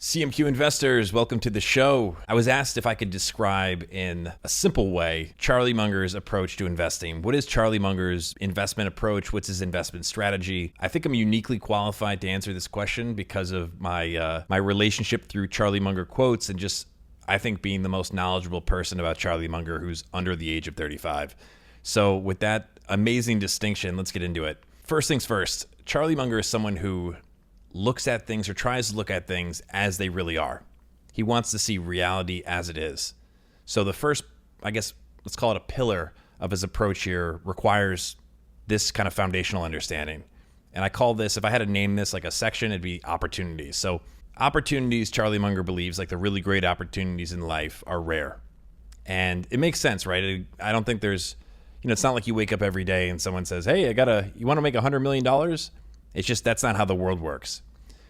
CMQ investors, welcome to the show. I was asked if I could describe in a simple way Charlie Munger's approach to investing. What is Charlie Munger's investment approach? What's his investment strategy? I think I'm uniquely qualified to answer this question because of my relationship through Charlie Munger quotes and just, I think, being the most knowledgeable person about Charlie Munger who's under the age of 35. So with that amazing distinction, let's get into it. First things first, Charlie Munger is someone who looks at things or tries to look at things as they really are. He wants to see reality as it is. So the first, I guess, let's call it a pillar of his approach here requires this kind of foundational understanding. And I call this, if I had to name this like a section, it'd be opportunities. So opportunities, Charlie Munger believes, like the really great opportunities in life are rare. And it makes sense, right? I don't think there's, it's not like you wake up every day and someone says, hey, you want to make $100 million? It's just, that's not how the world works.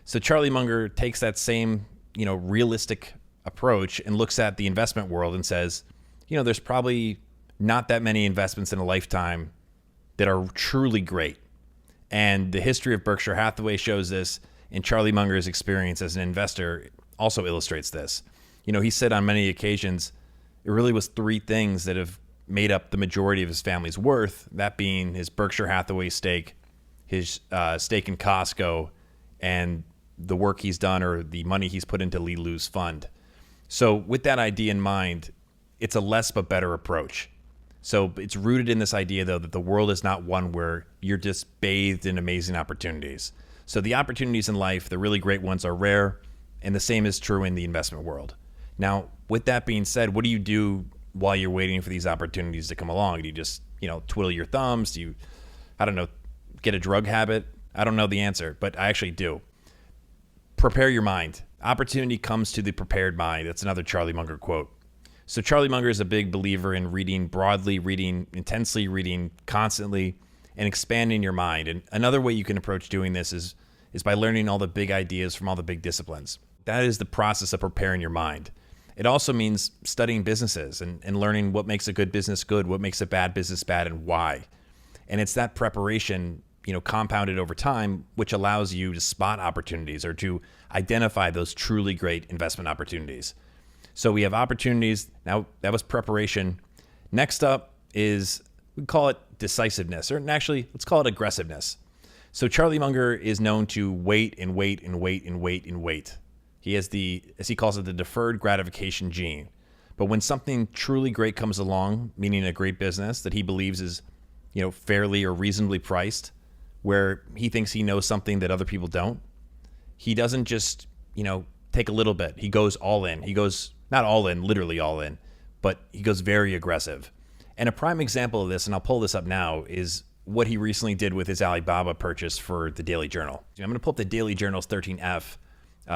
So Charlie Munger takes that same, realistic approach and looks at the investment world and says, there's probably not that many investments in a lifetime that are truly great. And the history of Berkshire Hathaway shows this, and Charlie Munger's experience as an investor also illustrates this. He said on many occasions, it really was three things that have made up the majority of his family's worth, that being his Berkshire Hathaway stake, his stake in Costco, and the work he's done or the money he's put into Lee Lu's fund. So with that idea in mind, it's a less but better approach. So it's rooted in this idea, though, that the world is not one where you're just bathed in amazing opportunities. So the opportunities in life, the really great ones, are rare, and the same is true in the investment world. Now, with that being said, what do you do while you're waiting for these opportunities to come along? Do you just, twiddle your thumbs? Do you, get a drug habit? I don't know the answer, but I actually do. Prepare your mind. Opportunity comes to the prepared mind. That's another Charlie Munger quote. So Charlie Munger is a big believer in reading broadly, reading intensely, reading constantly, and expanding your mind. And another way you can approach doing this is by learning all the big ideas from all the big disciplines. That is the process of preparing your mind. It also means studying businesses and learning what makes a good business good, what makes a bad business bad, and why. And it's that preparation, compounded over time, which allows you to spot opportunities or to identify those truly great investment opportunities. So we have opportunities. Now, that was preparation. Next up is, we call it decisiveness, or actually, let's call it aggressiveness. So Charlie Munger is known to wait and wait and wait and wait and wait. He has as he calls it, the deferred gratification gene. But when something truly great comes along, meaning a great business that he believes is, fairly or reasonably priced, where he thinks he knows something that other people don't, he doesn't just, take a little bit. He goes all in. He goes not all in, literally all in, but he goes very aggressive. And a prime example of this, and I'll pull this up now, is what he recently did with his Alibaba purchase for the Daily Journal. I'm going to pull up the Daily Journal's 13F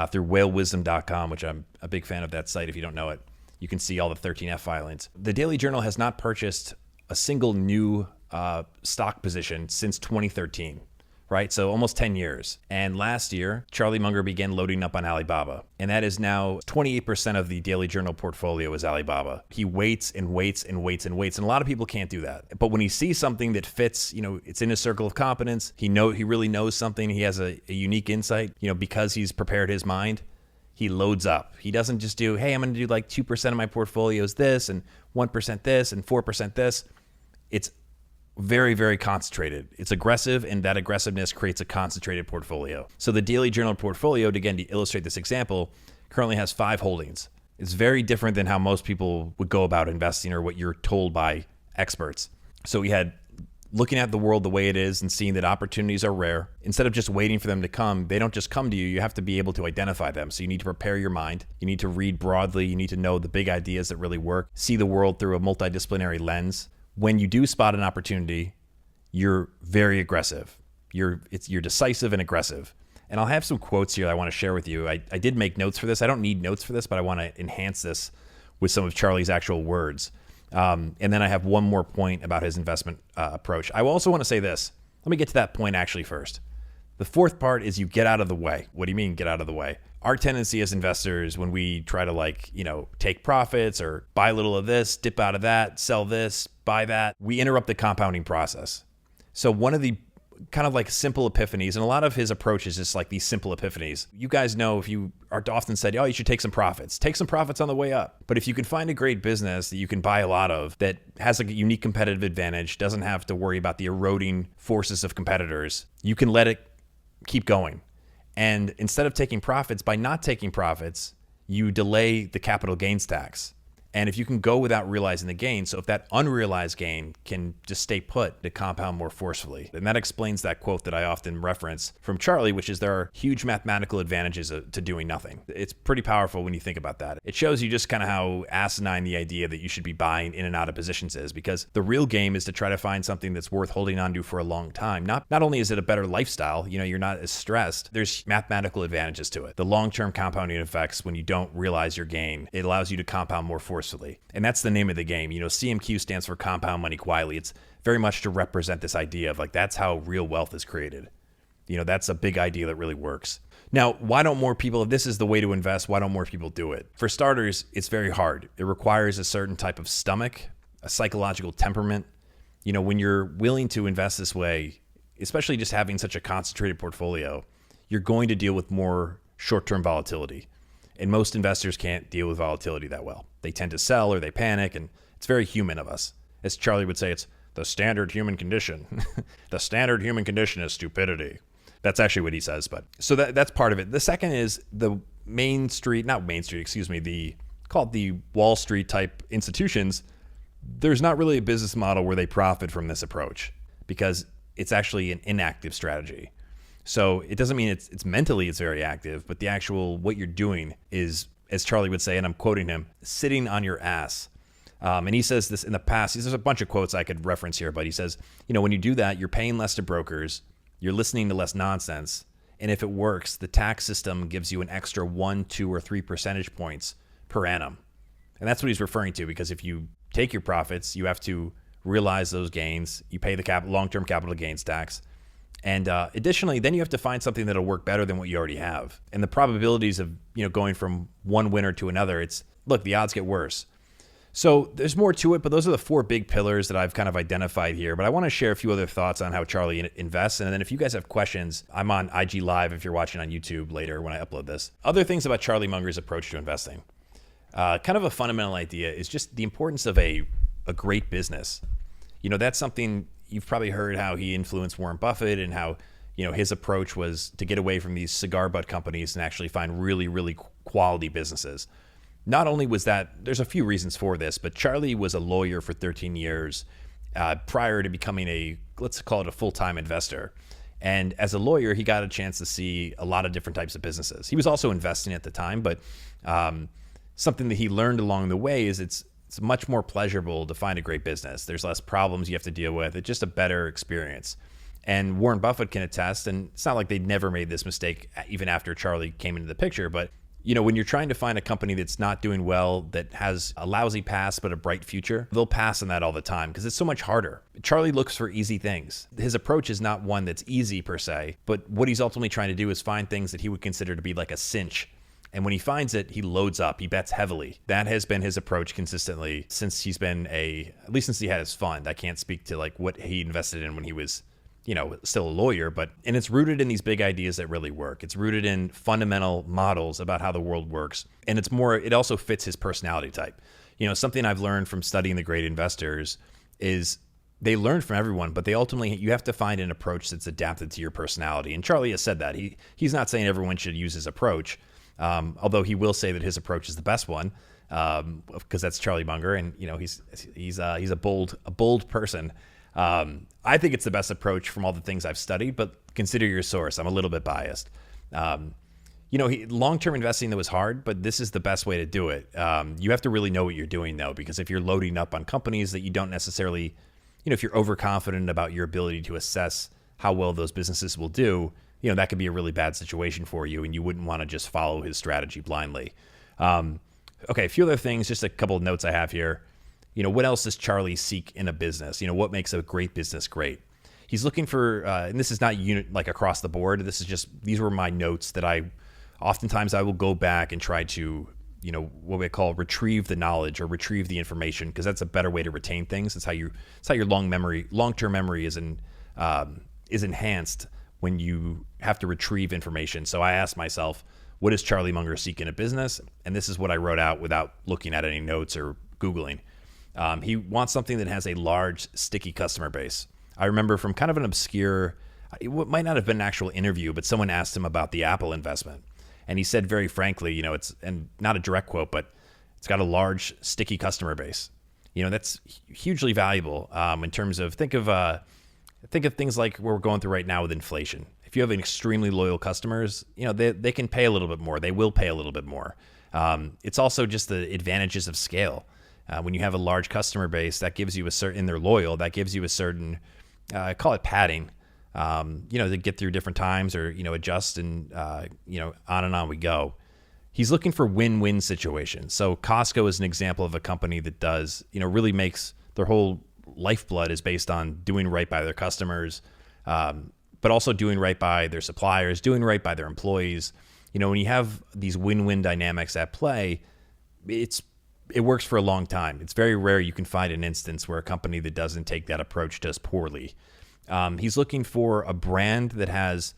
through whalewisdom.com, which I'm a big fan of that site. If you don't know it, you can see all the 13F filings. The Daily Journal has not purchased a single new stock position since 2013, right? So almost 10 years. And last year, Charlie Munger began loading up on Alibaba. And that is now 28% of the Daily Journal portfolio is Alibaba. He waits and waits and waits and waits. And a lot of people can't do that. But when he sees something that fits, it's in his circle of competence, he really knows something, he has a unique insight, because he's prepared his mind, he loads up. He doesn't just do, hey, I'm going to do like 2% of my portfolio is this and 1% this and 4% this. It's very, very concentrated. It's aggressive, and that aggressiveness creates a concentrated portfolio. So the Daily Journal portfolio, again, to illustrate this example, currently has 5 holdings. It's very different than how most people would go about investing or what you're told by experts. So we had looking at the world the way it is and seeing that opportunities are rare. Instead of just waiting for them to come, they don't just come to you. You have to be able to identify them. So you need to prepare your mind. You need to read broadly. You need to know the big ideas that really work. See the world through a multidisciplinary lens. When you do spot an opportunity, you're very aggressive. You're decisive and aggressive. And I'll have some quotes here I want to share with you. I did make notes for this. I don't need notes for this, but I want to enhance this with some of Charlie's actual words. And then I have one more point about his investment approach. I also want to say this. Let me get to that point actually first. The fourth part is you get out of the way. What do you mean get out of the way? Our tendency as investors, when we try to take profits or buy a little of this, dip out of that, sell this, buy that, we interrupt the compounding process. So one of the kind of like simple epiphanies. And a lot of his approach is just like these simple epiphanies. You guys know, if you are often said, oh, you should take some profits on the way up. But if you can find a great business that you can buy a lot of, that has a unique competitive advantage, doesn't have to worry about the eroding forces of competitors, you can let it keep going. And instead of taking profits, by not taking profits, you delay the capital gains tax. And if you can go without realizing the gain, so if that unrealized gain can just stay put, to compound more forcefully. And that explains that quote that I often reference from Charlie, which is, there are huge mathematical advantages to doing nothing. It's pretty powerful when you think about that. It shows you just kind of how asinine the idea that you should be buying in and out of positions is, because the real game is to try to find something that's worth holding on to for a long time. Not only is it a better lifestyle, you're not as stressed, there's mathematical advantages to it. The long-term compounding effects, when you don't realize your gain, it allows you to compound more forcefully. And that's the name of the game. CMQ stands for compound money quietly. It's very much to represent this idea of like, that's how real wealth is created. That's a big idea that really works. Now, why don't more people, if this is the way to invest, why don't more people do it? For starters, it's very hard. It requires a certain type of stomach, a psychological temperament. When you're willing to invest this way, especially just having such a concentrated portfolio, you're going to deal with more short-term volatility. And most investors can't deal with volatility that well. They tend to sell or they panic, and it's very human of us. As Charlie would say, it's the standard human condition. The standard human condition is stupidity. That's actually what he says. But so that's part of it. The second is the called the Wall Street type institutions. There's not really a business model where they profit from this approach, because it's actually an inactive strategy. So it doesn't mean it's mentally it's very active, but the actual what you're doing is, as Charlie would say, and I'm quoting him, sitting on your ass. And he says this in the past. There's a bunch of quotes I could reference here, but he says, when you do that, you're paying less to brokers, you're listening to less nonsense, and if it works, the tax system gives you an extra 1, 2, or 3 percentage points per annum. And that's what he's referring to, because if you take your profits, you have to realize those gains, you pay the long-term capital gains tax. And additionally, then you have to find something that'll work better than what you already have. And the probabilities of going from one winner to another, the odds get worse. So there's more to it, but those are the 4 big pillars that I've kind of identified here. But I want to share a few other thoughts on how Charlie invests. And then if you guys have questions, I'm on IG Live if you're watching on YouTube later when I upload this. Other things about Charlie Munger's approach to investing. Kind of a fundamental idea is just the importance of a great business. That's something you've probably heard, how he influenced Warren Buffett, and how his approach was to get away from these cigar butt companies and actually find really, really quality businesses. Not only was that, there's a few reasons for this, but Charlie was a lawyer for 13 years prior to becoming let's call it a full-time investor. And as a lawyer, he got a chance to see a lot of different types of businesses. He was also investing at the time, but something that he learned along the way is it's much more pleasurable to find a great business. There's less problems you have to deal with. It's just a better experience. And Warren Buffett can attest, and it's not like they never made this mistake even after Charlie came into the picture, but when you're trying to find a company that's not doing well, that has a lousy past but a bright future, they'll pass on that all the time because it's so much harder. Charlie looks for easy things. His approach is not one that's easy per se, but what he's ultimately trying to do is find things that he would consider to be like a cinch. And when he finds it, he loads up, he bets heavily. That has been his approach consistently since he's been at least since he had his fund. I can't speak to like what he invested in when he was still a lawyer, and it's rooted in these big ideas that really work. It's rooted in fundamental models about how the world works. And it also fits his personality type. Something I've learned from studying the great investors is they learn from everyone, but you have to find an approach that's adapted to your personality. And Charlie has said that. He's not saying everyone should use his approach, although he will say that his approach is the best one, because that's Charlie Munger, and he's a bold person. I think it's the best approach from all the things I've studied, but consider your source. I'm a little bit biased. Long-term investing, that was hard, but this is the best way to do it. You have to really know what you're doing though, because if you're loading up on companies that you don't necessarily, if you're overconfident about your ability to assess how well those businesses will do, that could be a really bad situation for you, and you wouldn't want to just follow his strategy blindly. Okay, a few other things, just a couple of notes I have here. What else does Charlie seek in a business? What makes a great business great? He's looking for, and this is not like across the board. These were my notes that oftentimes I will go back and try to, what we call retrieve the knowledge or retrieve the information, because that's a better way to retain things. It's how your long-term memory is is enhanced when you have to retrieve information. So I asked myself, what does Charlie Munger seek in a business? And this is what I wrote out without looking at any notes or Googling. He wants something that has a large, sticky customer base. I remember from kind of an obscure, it might not have been an actual interview, but someone asked him about the Apple investment. And he said very frankly, it's, and not a direct quote, but it's got a large, sticky customer base. That's hugely valuable in terms of, think of things like what we're going through right now with inflation. If you have an extremely loyal customers, they can pay a little bit more. They will pay a little bit more. It's also just the advantages of scale. When you have a large customer base, that gives you a certain, and they're loyal, that gives you a certain, I call it padding, to get through different times or, adjust and, on and on we go. He's looking for win-win situations. So Costco is an example of a company that does, really makes their whole lifeblood is based on doing right by their customers, but also doing right by their suppliers, doing right by their employees. When you have these win-win dynamics at play, it works for a long time. It's very rare you can find an instance where a company that doesn't take that approach does poorly. He's looking for a brand that has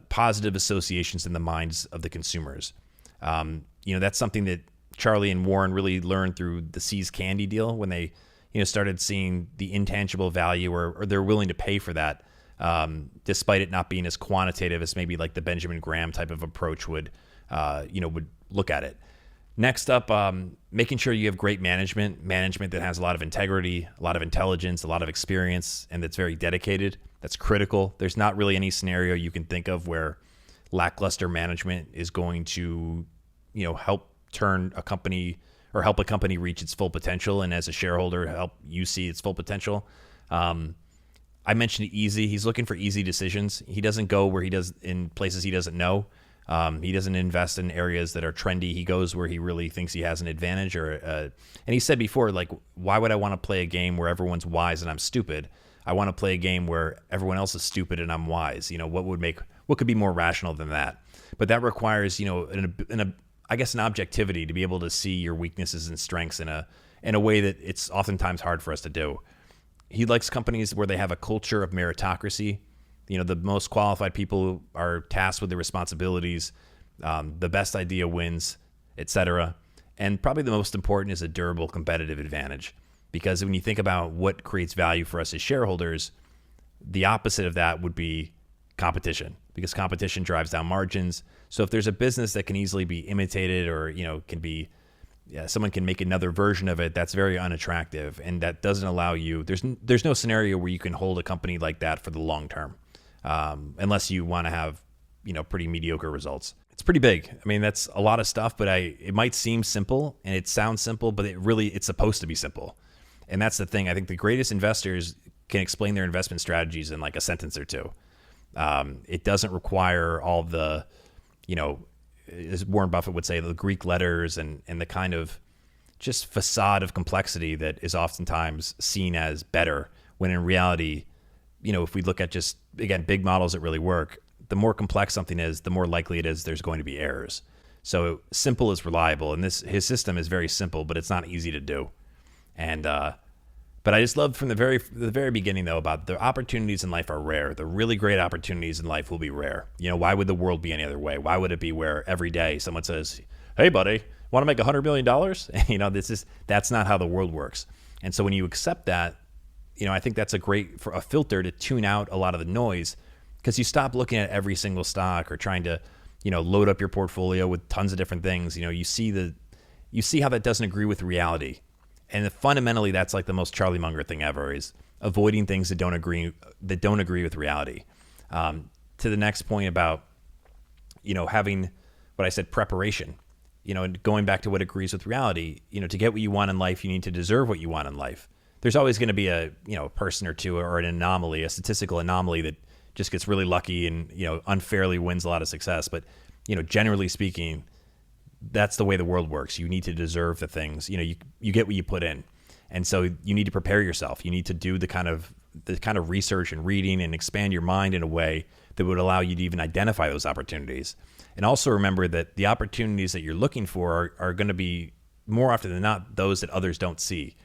positive associations in the minds of the consumers. That's something that Charlie and Warren really learned through the See's Candy deal when they, started seeing the intangible value or they're willing to pay for that, despite it not being as quantitative as maybe like the Benjamin Graham type of approach would look at it. Next up, making sure you have great management that has a lot of integrity, a lot of intelligence, a lot of experience, and that's very dedicated. That's critical. There's not really any scenario you can think of where lackluster management is going to, help turn a company or help a company reach its full potential. And as a shareholder, help you see its full potential. I mentioned easy. He's looking for easy decisions. He doesn't go where he does in places he doesn't know. He doesn't invest in areas that are trendy. He goes where he really thinks he has an advantage. And he said before, like, why would I want to play a game where everyone's wise and I'm stupid? I want to play a game where everyone else is stupid and I'm wise. What could be more rational than that? But that requires, an objectivity to be able to see your weaknesses and strengths in a way that it's oftentimes hard for us to do. He likes companies where they have a culture of meritocracy. The most qualified people are tasked with the responsibilities. The best idea wins, etc. And probably the most important is a durable competitive advantage. Because when you think about what creates value for us as shareholders, the opposite of that would be competition, because competition drives down margins. So if there's a business that can easily be imitated or, someone can make another version of it, that's very unattractive. And that doesn't allow you, there's no scenario where you can hold a company like that for the long term. Unless you want to have, pretty mediocre results. It's pretty big. I mean, that's a lot of stuff, but it might seem simple and it sounds simple, but it's supposed to be simple. And that's the thing. I think the greatest investors can explain their investment strategies in like a sentence or two. It doesn't require all the, as Warren Buffett would say, the Greek letters and the kind of just facade of complexity that is oftentimes seen as better, when in reality, if we look at just, again, big models that really work, the more complex something is, the more likely it is there's going to be errors. So simple is reliable, and his system is very simple, but it's not easy to do. And but I just love from the very beginning, though, about the opportunities in life are rare. The really great opportunities in life will be rare. Why would the world be any other way? Why would it be where every day someone says, "Hey, buddy, want to make $100 million?" That's not how the world works. And so when you accept that, I think that's a filter to tune out a lot of the noise, because you stop looking at every single stock or trying to, load up your portfolio with tons of different things. You see how that doesn't agree with reality. And fundamentally, that's like the most Charlie Munger thing ever, is avoiding things that don't agree with reality. To the next point about, having what I said, preparation, going back to what agrees with reality, to get what you want in life, you need to deserve what you want in life. There's always going to be a person or two or an anomaly, a statistical anomaly that just gets really lucky and, unfairly wins a lot of success. But, generally speaking, that's the way the world works. You need to deserve the things, you get what you put in. And so you need to prepare yourself. You need to do the kind of research and reading and expand your mind in a way that would allow you to even identify those opportunities. And also remember that the opportunities that you're looking for are going to be more often than not those that others don't see.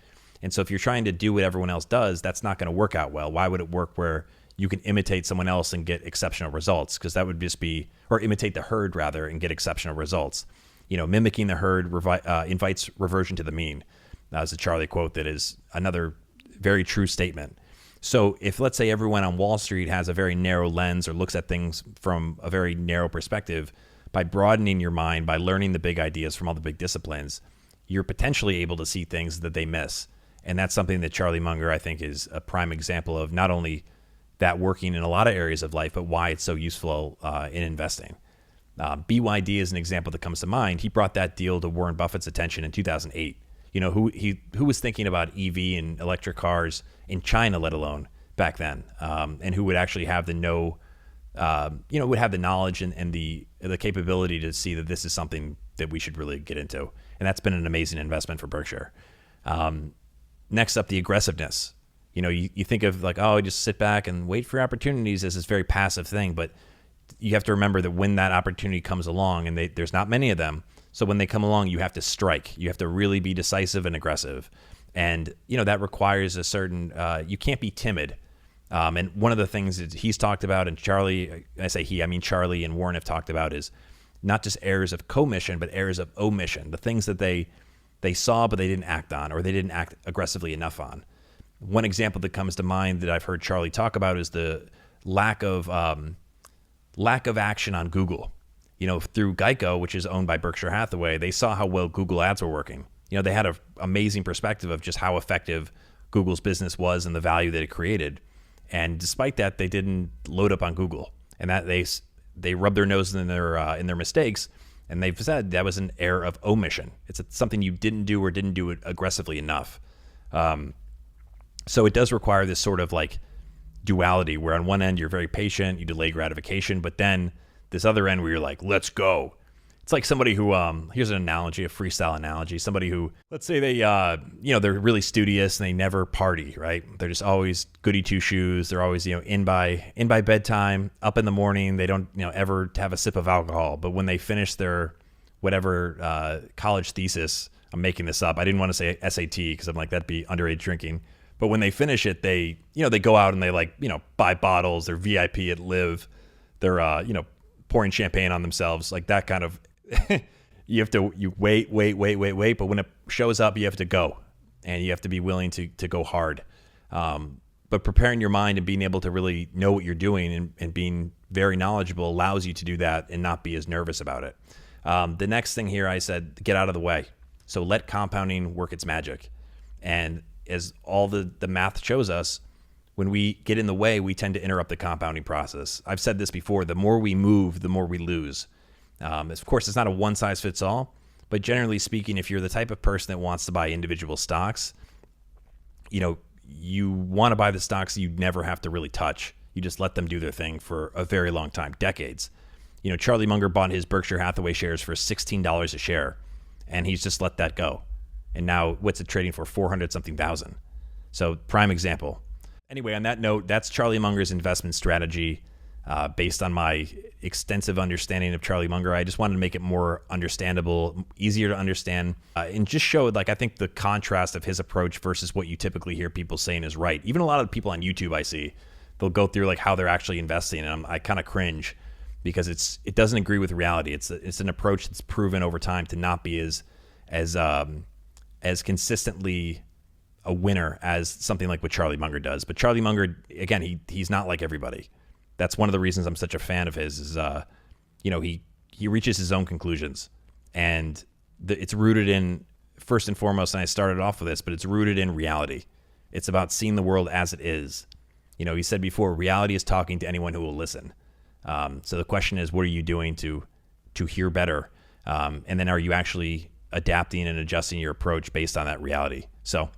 And so if you're trying to do what everyone else does, that's not going to work out well. Why would it work where you can imitate someone else and get exceptional results, because that would just be, or imitate the herd rather and get exceptional results. Mimicking the herd invites reversion to the mean. That's a Charlie quote that is another very true statement. So if, let's say, everyone on Wall Street has a very narrow lens or looks at things from a very narrow perspective, by broadening your mind, by learning the big ideas from all the big disciplines, you're potentially able to see things that they miss. And that's something that Charlie Munger, I think, is a prime example of, not only that working in a lot of areas of life, but why it's so useful in investing. BYD is an example that comes to mind. He brought that deal to Warren Buffett's attention in 2008. Who was thinking about EV and electric cars in China, let alone back then, and who would actually have the would have the knowledge and the capability to see that this is something that we should really get into. And that's been an amazing investment for Berkshire. Next up, the aggressiveness. You think of like, oh, just sit back and wait for opportunities as this very passive thing, but you have to remember that when that opportunity comes along, and there's not many of them, so when they come along, you have to strike. You have to really be decisive and aggressive. And, that requires a certain, you can't be timid. And one of the things that he's talked about, and Charlie, I say he, I mean Charlie and Warren have talked about, is not just errors of commission, but errors of omission, the things that they saw but they didn't act on, or they didn't act aggressively enough on. One example that comes to mind that I've heard Charlie talk about is the lack of action on Google. Through Geico, which is owned by Berkshire Hathaway, they saw how well Google ads were working. They had an amazing perspective of just how effective Google's business was and the value that it created. And despite that, they didn't load up on Google, and that they rubbed their nose in their mistakes. And they've said that was an error of omission. It's something you didn't do or didn't do it aggressively enough. So it does require this sort of like duality, where on one end you're very patient, you delay gratification, but then this other end where you're like, let's go. It's like somebody who, here's an analogy, a freestyle analogy. Somebody who, let's say they, they're really studious and they never party, right? They're just always goody two shoes. They're always, in by bedtime, up in the morning. They don't, ever have a sip of alcohol. But when they finish their whatever college thesis, I'm making this up. I didn't want to say SAT because I'm like, that'd be underage drinking. But when they finish it, they go out and they buy bottles. They're VIP at Live. They're, pouring champagne on themselves, like that kind of. You wait. But when it shows up, you have to go, and you have to be willing to go hard. But preparing your mind and being able to really know what you're doing and being very knowledgeable allows you to do that and not be as nervous about it. The next thing here, I said, get out of the way. So let compounding work its magic. And as all the math shows us, when we get in the way, we tend to interrupt the compounding process. I've said this before, the more we move, the more we lose. Of course, it's not a one size fits all, but generally speaking, if you're the type of person that wants to buy individual stocks, you want to buy the stocks you never have to really touch. You just let them do their thing for a very long time, decades. Charlie Munger bought his Berkshire Hathaway shares for $16 a share, and he's just let that go. And now what's it trading for? 400 something thousand. So prime example. Anyway, on that note, that's Charlie Munger's investment strategy. Based on my extensive understanding of Charlie Munger, I just wanted to make it more understandable, easier to understand, and just showed, I think the contrast of his approach versus what you typically hear people saying is right. Even a lot of the people on YouTube I see, they'll go through how they're actually investing, and I kind of cringe because it doesn't agree with reality. It's an approach that's proven over time to not be as consistently a winner as something like what Charlie Munger does. But Charlie Munger, again, he's not like everybody. That's one of the reasons I'm such a fan of his is, he reaches his own conclusions, and it's rooted in, first and foremost, and I started off with this, but it's rooted in reality. It's about seeing the world as it is. He said before, reality is talking to anyone who will listen. So the question is, what are you doing to hear better? And then are you actually adapting and adjusting your approach based on that reality? So